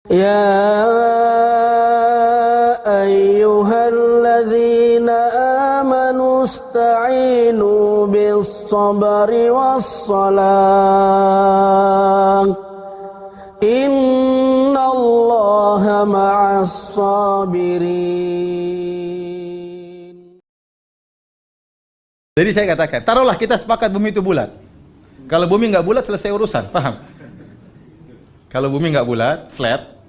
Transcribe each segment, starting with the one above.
يا أيها الذين آمنوا استعينوا بالصبر والصلاة إن الله مع الصابرين. Jadi saya katakan, taruhlah kita sepakat bumi itu bulat. Kalau bumi nggak bulat, selesai urusan, paham? Kalau bumi nggak bulat, flat,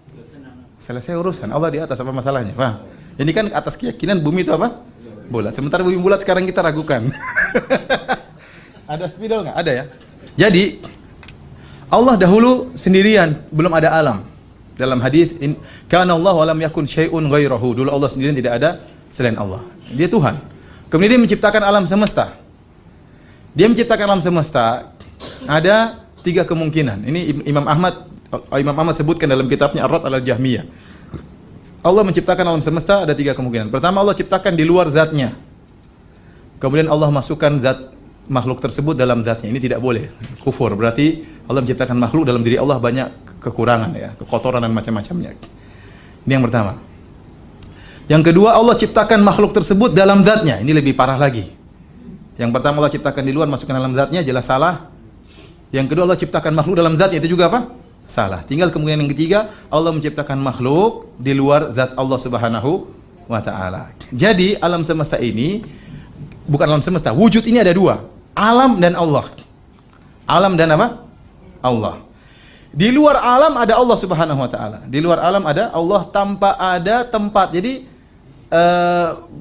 selesai urusan. Allah di atas, apa masalahnya? Paham? Ini kan atas keyakinan bumi itu apa? Bulat. Sementara bumi bulat sekarang kita ragukan. Ada spidol nggak? Ada ya. Jadi Allah dahulu sendirian, belum ada alam. Dalam hadis, kana Allah wa lam yakun syai'un ghairahu. Dulu Allah sendirian, tidak ada selain Allah. Dia Tuhan. Kemudian dia menciptakan alam semesta. Dia menciptakan alam semesta. Ada 3 kemungkinan. Ini Imam Ahmad sebutkan dalam kitabnya Ar-Rad al-Jahmiyah. Allah menciptakan alam semesta ada 3 kemungkinan. Pertama, Allah ciptakan di luar zatnya. Kemudian Allah masukkan zat makhluk tersebut dalam zatnya. Ini tidak boleh. Kufur. Berarti Allah menciptakan makhluk, dalam diri Allah banyak kekurangan ya, kekotoran dan macam-macamnya. Ini yang pertama. Yang kedua, Allah ciptakan makhluk tersebut dalam zatnya. Ini lebih parah lagi. Yang pertama Allah ciptakan di luar, masukkan dalam zatnya, jelas salah. Yang kedua, Allah ciptakan makhluk dalam zatnya, itu juga apa? Salah. Tinggal kemungkinan yang ketiga, Allah menciptakan makhluk di luar zat Allah Subhanahu wa ta'ala. Jadi alam semesta ini, bukan alam semesta, wujud ini ada 2, alam dan Allah. Alam dan apa? Allah. Di luar alam ada Allah Subhanahu wa ta'ala. Di luar alam ada Allah tanpa ada tempat. Jadi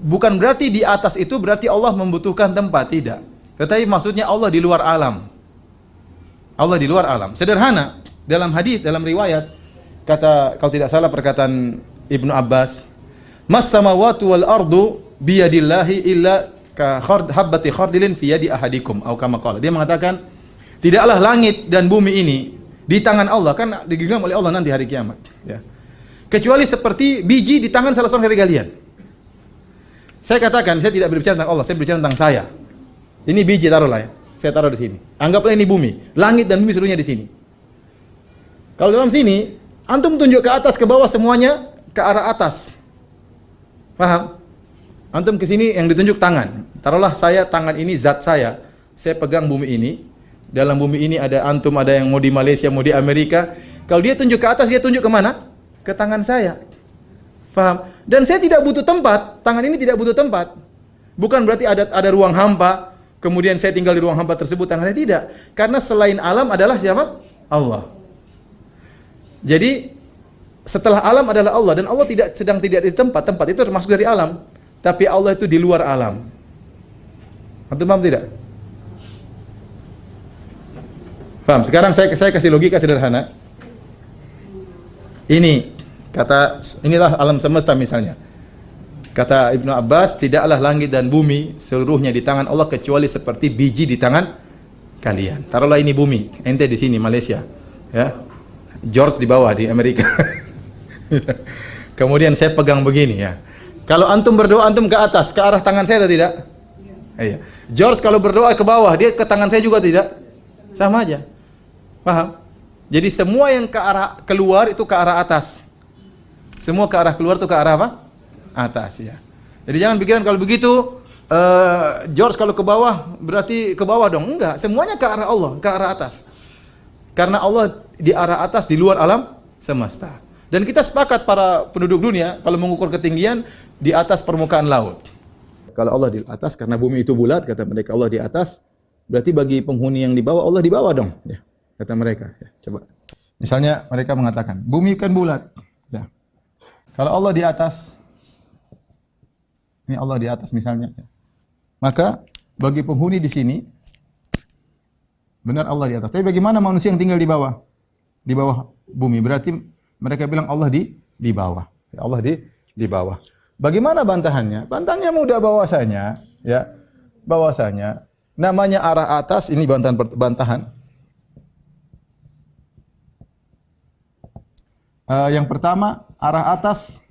bukan berarti di atas itu berarti Allah membutuhkan tempat, tidak. Tetapi maksudnya Allah di luar alam. Allah di luar alam. Sederhana, dalam hadis, dalam riwayat, kata, kalau tidak salah perkataan Ibnu Abbas, mas samawati wal ardu biyadillahi illa ka habbati khardilin fi yadi ahadikum, atau kama qala. Dia mengatakan, tidaklah langit dan bumi ini di tangan Allah, kan digenggam oleh Allah nanti hari kiamat, ya. Kecuali seperti biji di tangan salah seorang dari kalian. Saya katakan, saya tidak berbicara tentang Allah, saya berbicara tentang saya. Ini biji, taruhlah ya. Saya taruh di sini. Anggaplah ini bumi. Langit dan bumi seluruhnya di sini. Kalau dalam sini, antum tunjuk ke atas, ke bawah, semuanya ke arah atas. Paham? Antum ke sini yang ditunjuk tangan. Taruhlah saya, tangan ini zat saya. Saya pegang bumi ini. Dalam bumi ini ada antum, ada yang mau di Malaysia, mau di Amerika. Kalau dia tunjuk ke atas, dia tunjuk ke mana? Ke tangan saya. Paham? Dan saya tidak butuh tempat. Tangan ini tidak butuh tempat. Bukan berarti ada ruang hampa, kemudian saya tinggal di ruang hampa tersebut, tangannya tidak. Karena selain alam adalah siapa? Allah. Jadi setelah alam adalah Allah, dan Allah sedang tidak di tempat. Tempat itu termasuk dari alam. Tapi Allah itu di luar alam. Antum paham tidak? Paham? Sekarang saya kasih logika sederhana. Inilah alam semesta misalnya. Kata Ibnu Abbas, tidaklah langit dan bumi seluruhnya di tangan Allah kecuali seperti biji di tangan kalian. Taruhlah ini bumi, ente di sini Malaysia, ya. George di bawah di Amerika. Kemudian saya pegang begini ya. Kalau antum berdoa, antum ke atas, ke arah tangan saya atau tidak? Iya. George kalau berdoa ke bawah, dia ke tangan saya juga tidak? Sama aja. Paham? Jadi semua yang ke arah keluar itu ke arah atas. Semua ke arah keluar itu ke arah apa? Atas ya. Jadi jangan pikiran kalau begitu George kalau ke bawah berarti ke bawah dong. Enggak, semuanya ke arah Allah, ke arah atas. Karena Allah di arah atas, di luar alam semesta. Dan kita sepakat para penduduk dunia kalau mengukur ketinggian di atas permukaan laut. Kalau Allah di atas karena bumi itu bulat, kata mereka Allah di atas, berarti bagi penghuni yang di bawah Allah di bawah dong, ya. Kata mereka, ya. Coba. Misalnya mereka mengatakan, bumi kan bulat, ya. Kalau Allah di atas, ini Allah di atas misalnya, ya. Maka bagi penghuni di sini benar Allah di atas. Tapi bagaimana manusia yang tinggal di bawah? Di bawah bumi. Berarti mereka bilang Allah di bawah. Ya, Allah di bawah. Bagaimana bantahannya? Bantahannya mudah bahwasanya, ya. Bahwasanya namanya arah atas, ini bantahan. Yang pertama, arah atas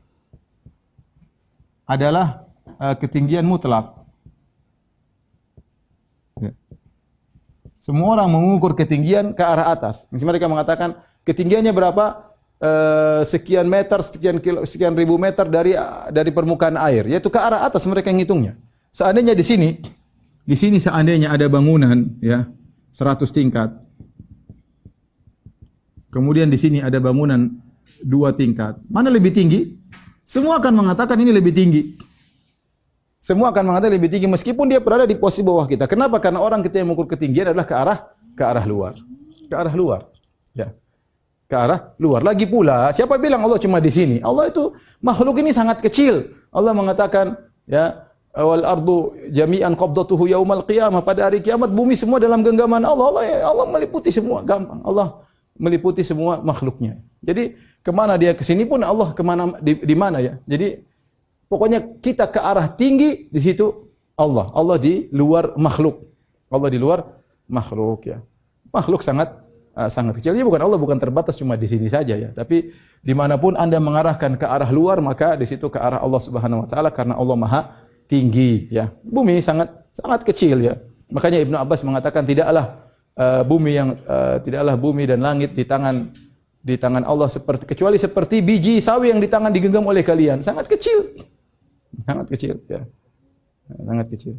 adalah ketinggian mutlak. Ya. Semua orang mengukur ketinggian ke arah atas. Misalnya mereka mengatakan ketinggiannya berapa? sekian meter, sekian ribu meter dari permukaan air, yaitu ke arah atas mereka yang ngitungnya. Seandainya di sini seandainya ada bangunan ya 100 tingkat. Kemudian di sini ada bangunan 2 tingkat. Mana lebih tinggi? Semua akan mengatakan ini lebih tinggi. Semua akan mengatakan lebih tinggi meskipun dia berada di posisi bawah kita. Kenapa? Karena orang kita yang mengukur ketinggian adalah ke arah luar. Ke arah luar. Ya. Ke arah luar. Lagi pula, siapa bilang Allah cuma di sini? Allah itu makhluk ini sangat kecil. Allah mengatakan ya wal ardu jami'an qabdatuhu yaumal qiyamah, pada hari kiamat bumi semua dalam genggaman Allah. Allah meliputi semua, gampang. Allah meliputi semua makhluknya. Jadi kemana dia ke sini pun Allah kemana di mana ya. Jadi pokoknya kita ke arah tinggi di situ Allah. Allah di luar makhluk. Allah di luar makhluk ya. Makhluk sangat kecil. Jadi Allah bukan terbatas cuma di sini saja ya. Tapi dimanapun Anda mengarahkan ke arah luar maka di situ ke arah Allah Subhanahu Wa Taala karena Allah Maha tinggi ya. Bumi sangat kecil ya. Makanya Ibnu Abbas mengatakan tidaklah bumi dan langit di tangan Allah kecuali seperti biji sawi yang di tangan digenggam oleh kalian. Sangat kecil ya. Sangat kecil.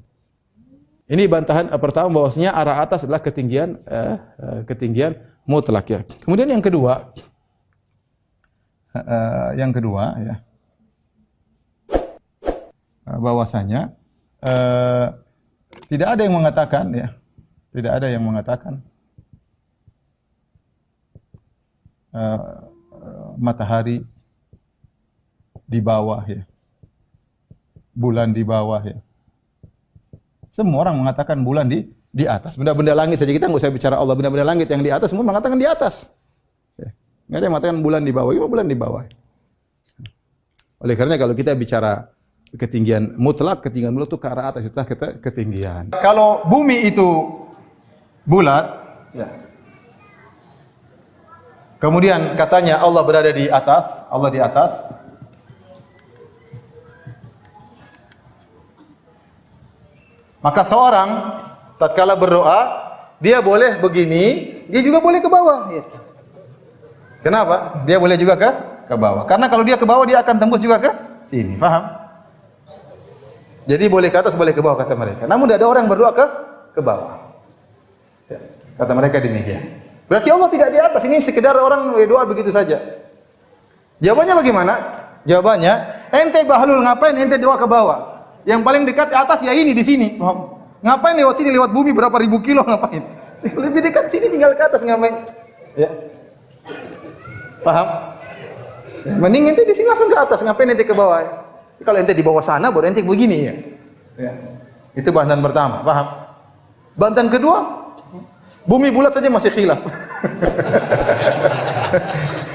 Ini bantahan pertama bahwasanya arah atas adalah ketinggian mutlak ya. Kemudian yang kedua ya. Bahwasanya tidak ada yang mengatakan ya. Tidak ada yang mengatakan matahari di bawah ya. Bulan di bawah ya. Semua orang mengatakan bulan di atas. Benda-benda langit saja, kita nggak usah bicara Allah. Benda-benda langit yang di atas semua mengatakan di atas. Ya. Nggak ada yang mengatakan bulan di bawah. Bulan di bawah. Oleh karena kalau kita bicara ketinggian mutlak itu ke arah atas, itulah ketinggian. Kalau bumi itu bulat, ya. Kemudian katanya Allah berada di atas, Allah di atas. Maka seorang tatkala berdoa, dia boleh begini, dia juga boleh ke bawah. Kenapa? Dia boleh juga ke bawah. Karena kalau dia ke bawah dia akan tembus juga ke sini. Faham? Jadi boleh ke atas, boleh ke bawah kata mereka. Namun tidak ada orang yang berdoa ke bawah. Ya, kata mereka demikian. Berarti Allah tidak di atas. Ini sekedar orang doa begitu saja. Jawabannya bagaimana? Jawabannya, ente bahlul, ngapain ente doa ke bawah? Yang paling dekat di atas ya ini di sini. Ngapain lewat sini, lewat bumi berapa ribu kilo ngapain? Lebih dekat sini, tinggal ke atas ngapain? Ya. Paham? Mending ente di sini langsung ke atas, ngapain ente ke bawah? Kalau ente di bawah sana baru ente begini ya. Ya. Itu bantahan pertama, paham? Bantahan kedua, bumi bulat saja masih khilaf.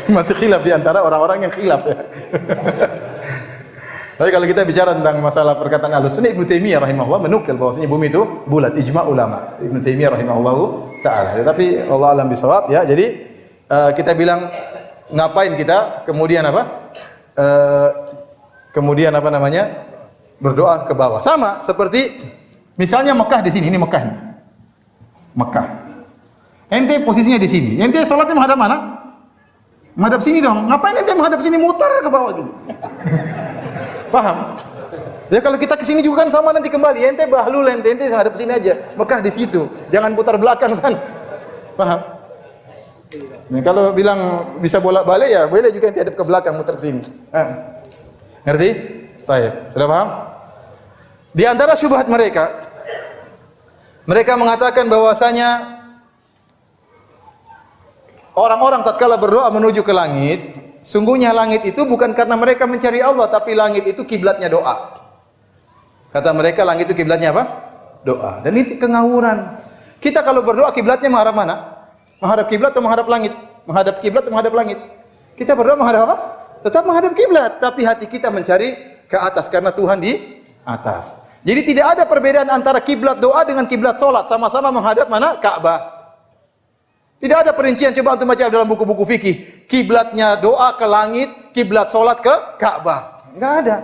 Masih khilaf di antara orang-orang yang khilaf ya. Tapi kalau kita bicara tentang masalah perkataan Ahlussunnah, Ibnu Taimiyah rahimahullah menukil bahwasanya bumi itu bulat, ijma' ulama. Ibnu Taimiyah rahimahullah taala. Tetapi Allah alam bisawab ya. Jadi kita bilang ngapain kita kemudian apa? Kemudian apa namanya? Berdoa ke bawah. Sama seperti misalnya Mekah di sini, ini Mekah nih. Mekah. Ente posisinya di sini. Ente salatnya menghadap mana? Menghadap sini dong. Ngapain ente menghadap sini, muter ke bawah dulu? Paham? Ya kalau kita ke sini juga kan sama nanti kembali. Ente bahlul, ente menghadap sini aja. Mekah di situ. Jangan putar belakang sana. Paham? Nah, kalau bilang bisa bolak-balik ya, boleh juga ente hadap ke belakang, muter ke sini. Ngerti? Baik. Sudah paham? Di antara syubhat mereka mengatakan bahwasanya orang-orang tatkala berdoa menuju ke langit, sungguhnya langit itu bukan karena mereka mencari Allah, tapi langit itu kiblatnya doa. Kata mereka langit itu kiblatnya apa? Doa. Dan ini kengawuran. Kita kalau berdoa kiblatnya menghadap mana? Menghadap kiblat atau menghadap langit? Menghadap kiblat atau menghadap langit? Kita berdoa menghadap apa? Tetap menghadap kiblat, tapi hati kita mencari ke atas karena Tuhan di atas. Jadi tidak ada perbedaan antara kiblat doa dengan kiblat salat, sama-sama menghadap mana? Ka'bah. Tidak ada perincian, coba untuk baca dalam buku-buku fikih. Kiblatnya doa ke langit, kiblat salat ke Ka'bah. Enggak ada.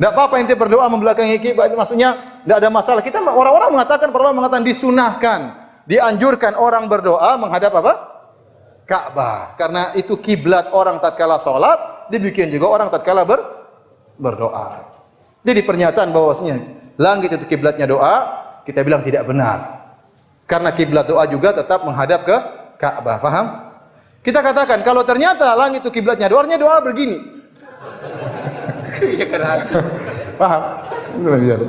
Enggak apa-apa ente berdoa membelakangi kiblat, maksudnya enggak ada masalah. Kita orang-orang mengatakan, para ulama mengatakan disunahkan, dianjurkan orang berdoa menghadap apa? Ka'bah. Karena itu kiblat orang tatkala salat, demikian juga orang tatkala berdoa. Jadi pernyataan bahwasanya langit itu kiblatnya doa, kita bilang tidak benar. Karena kiblat doa juga tetap menghadap ke Ka'bah. Paham? Kita katakan kalau ternyata langit itu kiblatnya doa begini. Paham? Itu